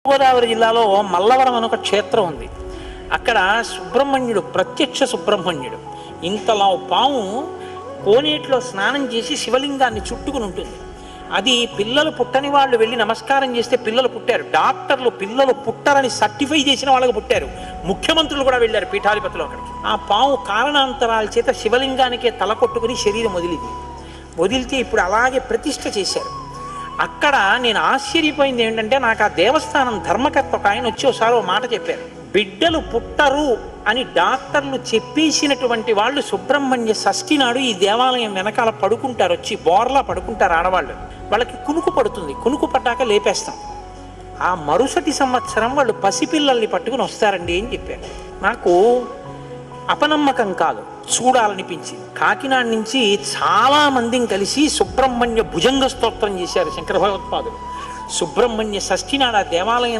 గోదావరి జిల్లాలో మల్లవరం అని ఒక క్షేత్రం ఉంది. అక్కడ సుబ్రహ్మణ్యుడు, ప్రత్యక్ష సుబ్రహ్మణ్యుడు, ఇంతలా పాము కోనేటిలో స్నానం చేసి శివలింగాన్ని చుట్టుకుని ఉంటుంది. అది పిల్లలు పుట్టని వాళ్ళు వెళ్ళి నమస్కారం చేస్తే పిల్లలు పుట్టారు. డాక్టర్లు పిల్లలు పుట్టారని సర్టిఫై చేసిన వాళ్ళకి పుట్టారు. ముఖ్యమంత్రులు కూడా వెళ్ళారు పీఠాధిపతులు అక్కడికి. ఆ పాము కారణాంతరాల చేత శివలింగానికే తల కొట్టుకుని శరీరం వదిలితే ఇప్పుడు అలాగే ప్రతిష్ఠ చేశారు. అక్కడ నేను ఆశ్చర్యపోయింది ఏంటంటే, నాకు ఆ దేవస్థానం ధర్మకర్త ఒక ఆయన వచ్చి ఒకసారి ఓ మాట చెప్పారు. బిడ్డలు పుట్టరు అని డాక్టర్లు చెప్పేసినటువంటి వాళ్ళు సుబ్రహ్మణ్య షష్ఠి నాడు ఈ దేవాలయం వెనకాల పడుకుంటారు, వచ్చి బోర్లా పడుకుంటారు ఆడవాళ్ళు. వాళ్ళకి కునుకు పడుతుంది, కునుకు పడ్డాక లేపేస్తాం. ఆ మరుసటి సంవత్సరం వాళ్ళు పసిపిల్లల్ని పట్టుకుని వస్తారండి అని చెప్పారు. నాకు అపనమ్మకం కాదు, చూడాలనిపించింది. కాకినాడ నుంచి చాలా మందిని కలిసి సుబ్రహ్మణ్య భుజంగ స్తోత్రం చేశారు శంకర భగవత్పాదులు. సుబ్రహ్మణ్య షష్ఠి నాడు ఆ దేవాలయం